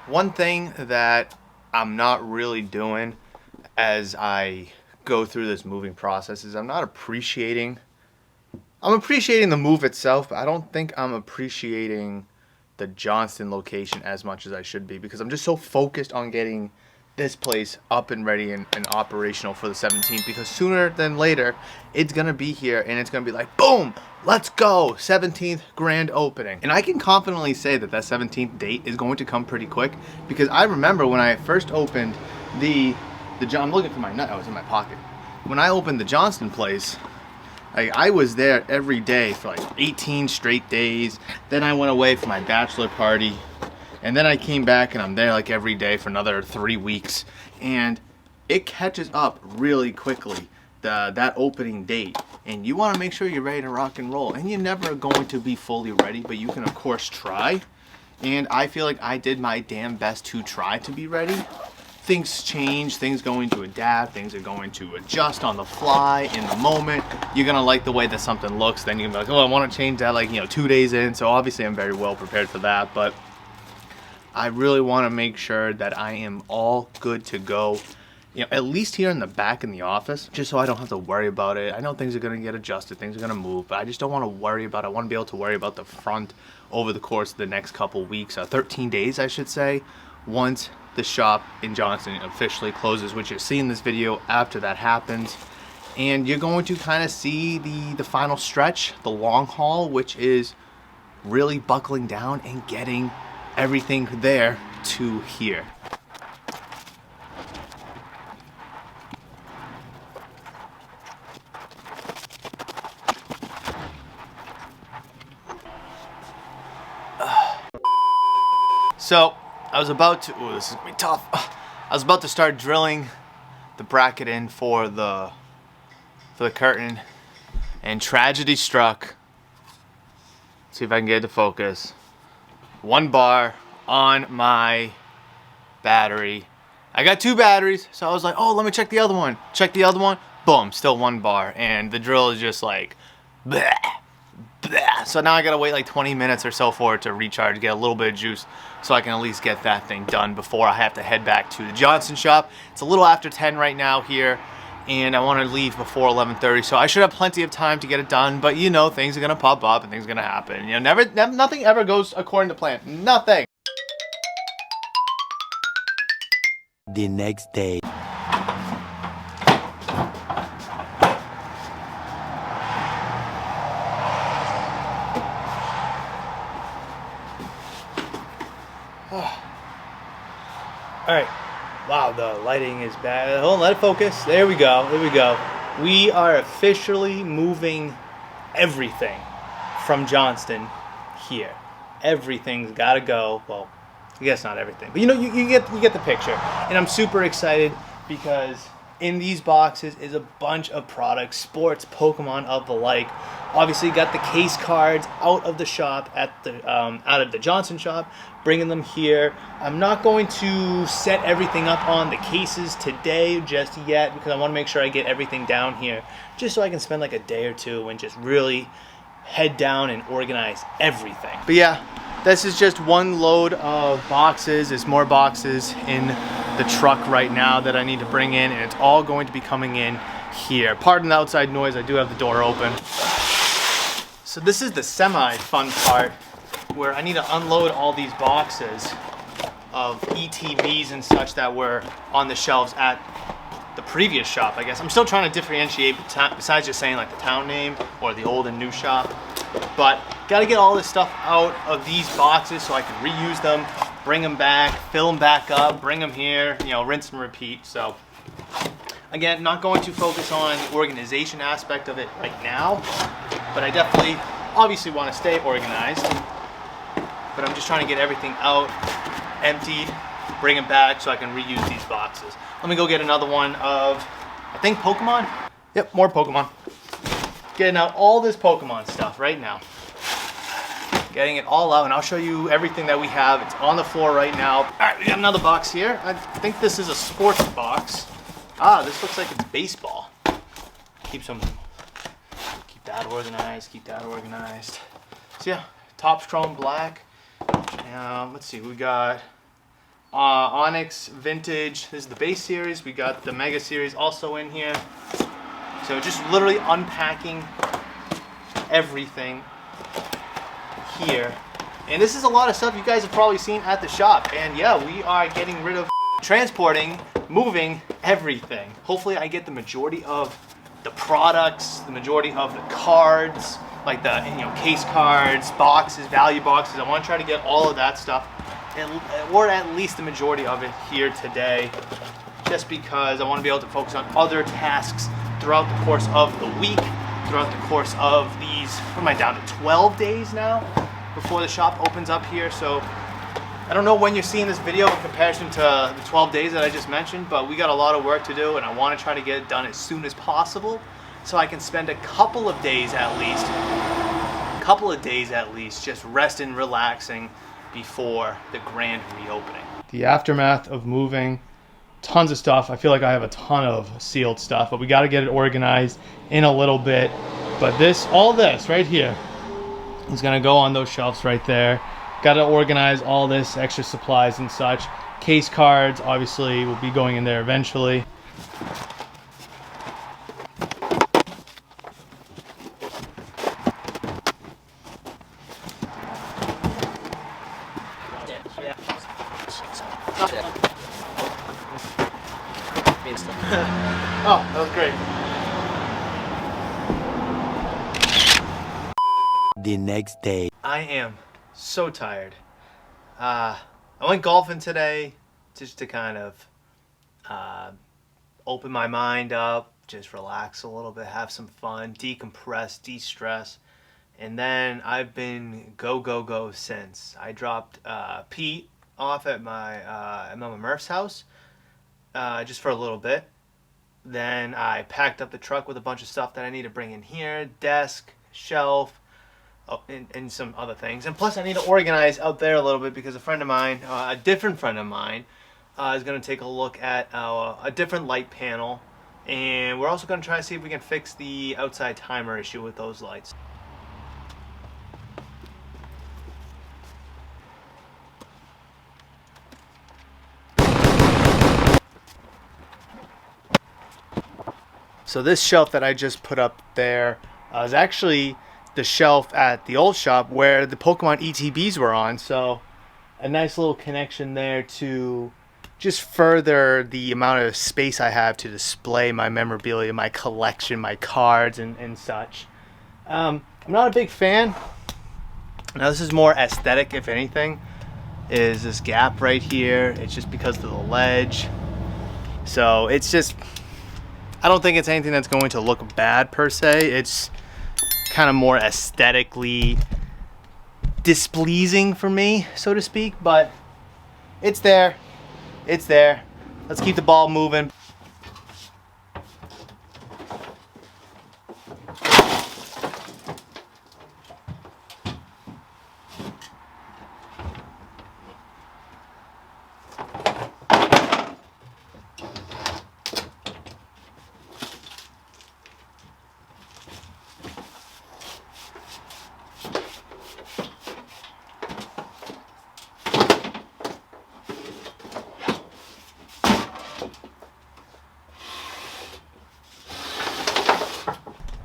One thing that I'm not really doing as I go through this moving process is I'm appreciating the move itself, but I don't think I'm appreciating the Johnston location as much as I should be, because I'm just so focused on getting this place up and ready and operational for the 17th, because sooner than later it's gonna be here and it's gonna be like, boom, let's go, 17th grand opening. And I can confidently say that 17th date is going to come pretty quick, because I remember when I first opened I'm looking for my nut. Oh, it's in my pocket. When I opened the Johnston place, I was there every day for like 18 straight days. Then I went away for my bachelor party, and then I came back and I'm there like every day for another 3 weeks. And it catches up really quickly, that opening date. And you want to make sure you're ready to rock and roll. And you're never going to be fully ready, but you can of course try. And I feel like I did my damn best to try to be ready. Things change, things going to adapt, things are going to adjust on the fly in the moment. You're gonna like the way that something looks, then you're gonna be like, oh, I want to change that, like, 2 days in. So obviously I'm very well prepared for that, but I really want to make sure that I am all good to go, at least here in the back in the office, just so I don't have to worry about it. I know things are gonna get adjusted, things are gonna move, but I just don't want to worry about it. I want to be able to worry about the front over the course of the next couple weeks, 13 days I should say, once the shop in Johnston officially closes, which you'll see in this video after that happens. And you're going to kind of see the final stretch, the long haul, which is really buckling down and getting everything there to here. So I was about to, this is gonna be tough. I was about to start drilling the bracket in for the curtain, and tragedy struck. Let's see if I can get it to focus. 1 bar on my battery. I got 2 batteries, so I was like, oh, let me check the other one. Check the other one, boom, still 1 bar, and the drill is just like, bleh. So now I gotta wait like 20 minutes or so for it to recharge, get a little bit of juice, so I can at least get that thing done before I have to head back to the Johnston shop. It's a little after 10 right now here, and I want to leave before 11:30, so I should have plenty of time to get it done. But things are gonna pop up and things are gonna happen. Nothing ever goes according to plan. Nothing. The next day. All right. Wow, the lighting is bad. Hold on, let it focus. There we go. There we go. We are officially moving everything from Johnston here. Everything's got to go. Well, I guess not everything, but you get the picture. And I'm super excited because in these boxes is a bunch of products, sports, Pokemon, of the like. Obviously, got the case cards out of the shop out of the Johnston shop, bringing them here. I'm not going to set everything up on the cases today just yet, because I want to make sure I get everything down here, just so I can spend like a day or two and just really head down and organize everything. But yeah, this is just one load of boxes. There's more boxes in the truck right now that I need to bring in, and it's all going to be coming in here. Pardon the outside noise, I do have the door open. So this is the semi-fun part, where I need to unload all these boxes of ETBs and such that were on the shelves at the previous shop, I guess. I'm still trying to differentiate besides just saying like the town name or the old and new shop. But got to get all this stuff out of these boxes so I can reuse them, bring them back, fill them back up, bring them here, rinse and repeat. So again, not going to focus on the organization aspect of it right now, but I definitely obviously want to stay organized. But I'm just trying to get everything out, emptied, bring it back so I can reuse these boxes. Let me go get another one of, I think, Pokemon? Yep, more Pokemon. Getting out all this Pokemon stuff right now. Getting it all out, and I'll show you everything that we have. It's on the floor right now. All right, we got another box here. I think this is a sports box. Ah, this looks like it's baseball. Keep that organized, keep that organized. So yeah, Topps Chrome Black. Let's see, we got Onyx Vintage. This is the base series. We got the Mega series also in here. So just literally unpacking everything here. And this is a lot of stuff you guys have probably seen at the shop. And yeah, we are getting rid of, transporting, moving everything. Hopefully I get the majority of the products, the majority of the cards, like the case cards, boxes, value boxes. I want to try to get all of that stuff, or at least the majority of it here today, just because I want to be able to focus on other tasks throughout the course of the week, throughout the course of these, what am I down to, 12 days now before the shop opens up here. So I don't know when you're seeing this video in comparison to the 12 days that I just mentioned, but we got a lot of work to do, and I want to try to get it done as soon as possible so I can spend a couple of days at least just resting, relaxing before the grand reopening. The aftermath of moving, tons of stuff. I feel like I have a ton of sealed stuff, but we got to get it organized in a little bit. But all this right here is going to go on those shelves right there. Got to organize all this extra supplies and such. Case cards obviously will be going in there eventually. Oh, that was great. The next day. I am so tired. I went golfing today just to kind of open my mind up, just relax a little bit, have some fun, decompress, de-stress. And then I've been go since. I dropped Pete off at my Murph's house just for a little bit. Then I packed up the truck with a bunch of stuff that I need to bring in here, desk, shelf, and some other things. And plus I need to organize out there a little bit because a friend of mine, a different friend of mine, is going to take a look at a different light panel. And we're also going to try to see if we can fix the outside timer issue with those lights. So this shelf that I just put up there is actually the shelf at the old shop where the Pokemon ETBs were on. So a nice little connection there to just further the amount of space I have to display my memorabilia, my collection, my cards and such. I'm not a big fan. Now this is more aesthetic, if anything, is this gap right here. It's just because of the ledge. So it's just, I don't think it's anything that's going to look bad per se. It's kind of more aesthetically displeasing for me, so to speak, but it's there. It's there. Let's keep the ball moving.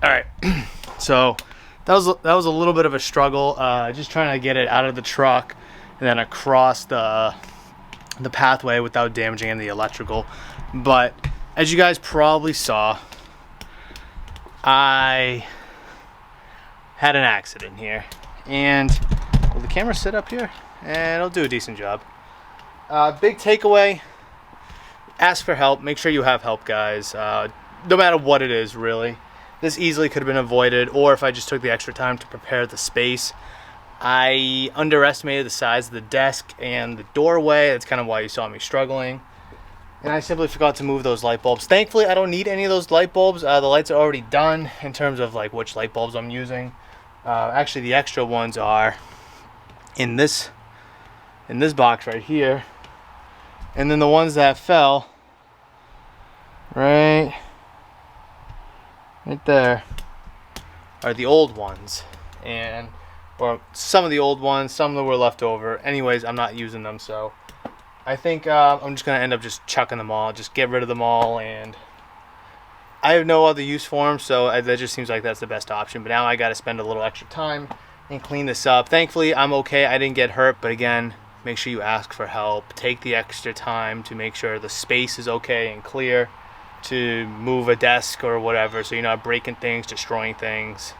All right, so that was a little bit of a struggle, just trying to get it out of the truck and then across the pathway without damaging any of the electrical. But as you guys probably saw, I had an accident here, and will the camera sit up here? And it'll do a decent job. Big takeaway: ask for help. Make sure you have help, guys. No matter what it is, really. This easily could have been avoided, or if I just took the extra time to prepare the space. I underestimated the size of the desk and the doorway. That's kind of why you saw me struggling. And I simply forgot to move those light bulbs. Thankfully, I don't need any of those light bulbs. The lights are already done in terms of like which light bulbs I'm using. Actually, the extra ones are in this box right here. And then the ones that fell right there are the old ones, or some of the old ones, some that were left over. Anyways, I'm not using them, so I think I'm just going to end up just chucking them all. Just get rid of them all, and I have no other use for them, so that just seems like that's the best option. But now I got to spend a little extra time and clean this up. Thankfully, I'm okay. I didn't get hurt, but again, make sure you ask for help. Take the extra time to make sure the space is okay and clear to move a desk or whatever, so you're not breaking things, destroying things.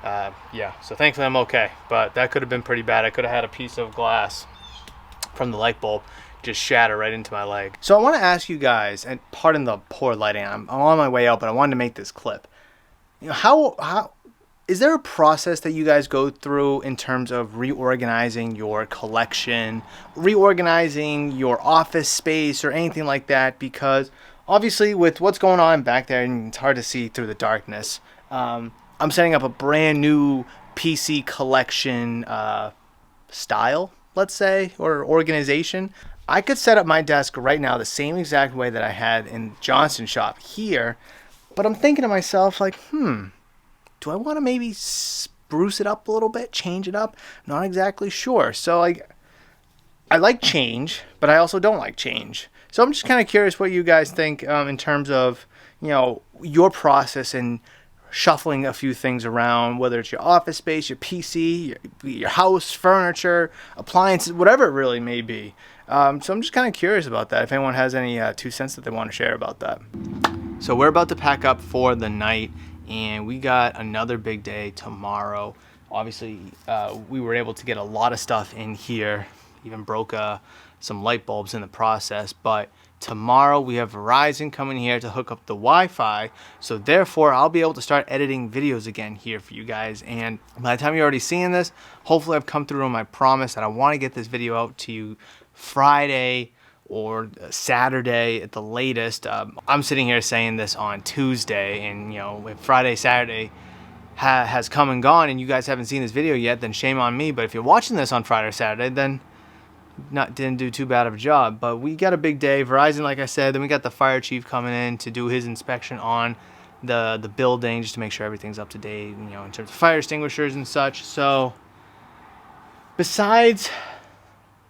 Yeah, so thankfully I'm okay, but that could have been pretty bad. I could have had a piece of glass from the light bulb just shatter right into my leg. So I want to ask you guys, and pardon the poor lighting, I'm on my way out, but I wanted to make this clip. You know, how is there a process that you guys go through in terms of reorganizing your collection, reorganizing your office space or anything like that? Because obviously with what's going on back there, and it's hard to see through the darkness, I'm setting up a brand new PC collection style, let's say, or organization. I could set up my desk right now the same exact way that I had in Johnston shop here, but I'm thinking to myself like, do I want to maybe spruce it up a little bit, change it up? Not exactly sure. So I like change, but I also don't like change. So I'm just kind of curious what you guys think in terms of, you know, your process in shuffling a few things around, whether it's your office space, your PC, your house, furniture, appliances, whatever it really may be. So I'm just kind of curious about that, if anyone has any 2 cents that they want to share about that. So we're about to pack up for the night, and we got another big day tomorrow. Obviously, we were able to get a lot of stuff in here, even broke some light bulbs in the process, but tomorrow we have Verizon coming here to hook up the Wi-Fi, so therefore I'll be able to start editing videos again here for you guys. And by the time you're already seeing this, hopefully I've come through on my promise, and I want to get this video out to you Friday or Saturday at the latest. I'm sitting here saying this on Tuesday, and you know, if Friday, Saturday has come and gone and you guys haven't seen this video yet, then shame on me. But if you're watching this on Friday or Saturday, then didn't do too bad of a job. But we got a big day. Verizon, like I said, then we got the fire chief coming in to do his inspection on the building, just to make sure everything's up to date, you know, in terms of fire extinguishers and such. So besides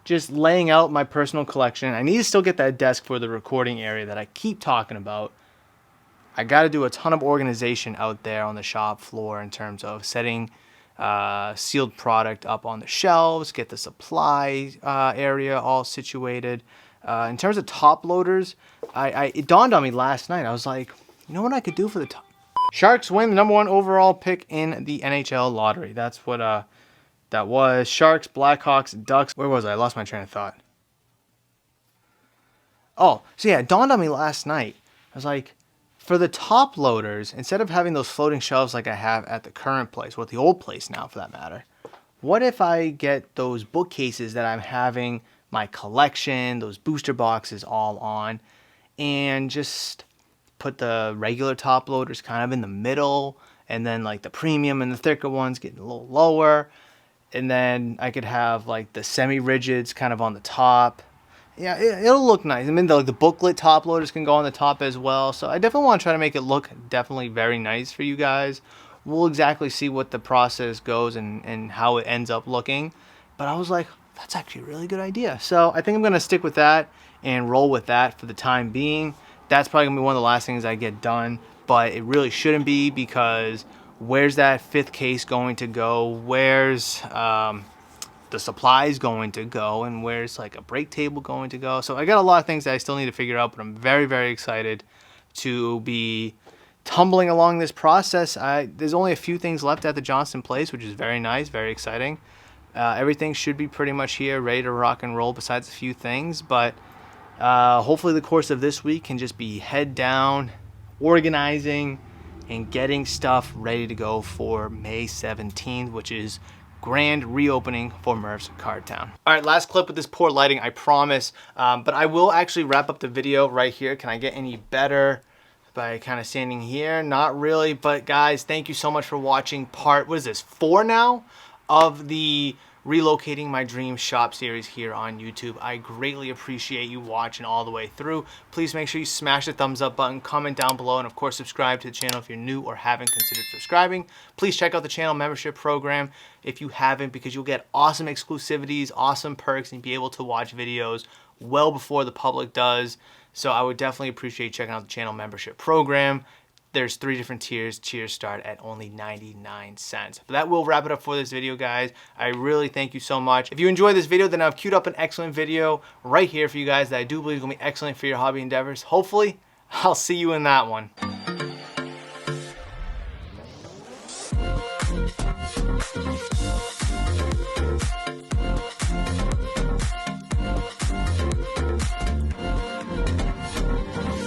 just laying out my personal collection, I need to still get that desk for the recording area that I keep talking about. I got to do a ton of organization out there on the shop floor in terms of setting sealed product up on the shelves, get the supply area all situated. In terms of top loaders, it dawned on me last night. I was like, you know what I could do for the top? Sharks win the #1 overall pick in the NHL lottery. That's what that was. Sharks, Blackhawks, Ducks. Where was I? I lost my train of thought. Oh, so yeah, it dawned on me last night. I was like, for the top loaders, instead of having those floating shelves like I have at the current place, or the old place now for that matter, what if I get those bookcases that I'm having my collection, those booster boxes all on, and just put the regular top loaders kind of in the middle, and then like the premium and the thicker ones getting a little lower, and then I could have like the semi-rigids kind of on the top. Yeah, it'll look nice. I mean, the booklet top loaders can go on the top as well. So I definitely want to try to make it look definitely very nice for you guys. We'll exactly see what the process goes and how it ends up looking. But I was like, that's actually a really good idea. So I think I'm going to stick with that and roll with that for the time being. That's probably going to be one of the last things I get done. But it really shouldn't be, because where's that 5th case going to go? Where's the supplies going to go, and where's like a break table going to go? So I got a lot of things that I still need to figure out, but I'm very, very excited to be tumbling along this process. There's only a few things left at the Johnston place, which is very nice, very exciting. Everything should be pretty much here, ready to rock and roll, besides a few things. But hopefully the course of this week can just be head down, organizing, and getting stuff ready to go for May 17th, which is grand reopening for Murph's Card Town. All right, last clip with this poor lighting, I promise. But I will actually wrap up the video right here. Can I get any better by kind of standing here? Not really, but guys, thank you so much for watching part, what is this, 4 now of the Relocating My Dream Shop series here on YouTube. I greatly appreciate you watching all the way through. Please make sure you smash the thumbs up button, comment down below, and of course subscribe to the channel if you're new or haven't considered subscribing. Please check out the channel membership program if you haven't, because you'll get awesome exclusivities, awesome perks, and be able to watch videos well before the public does. So I would definitely appreciate checking out the channel membership program. There's 3 different tiers. Tiers start at only 99 cents. But that will wrap it up for this video, guys. I really thank you so much. If you enjoyed this video, then I've queued up an excellent video right here for you guys that I do believe is gonna be excellent for your hobby endeavors. Hopefully, I'll see you in that one.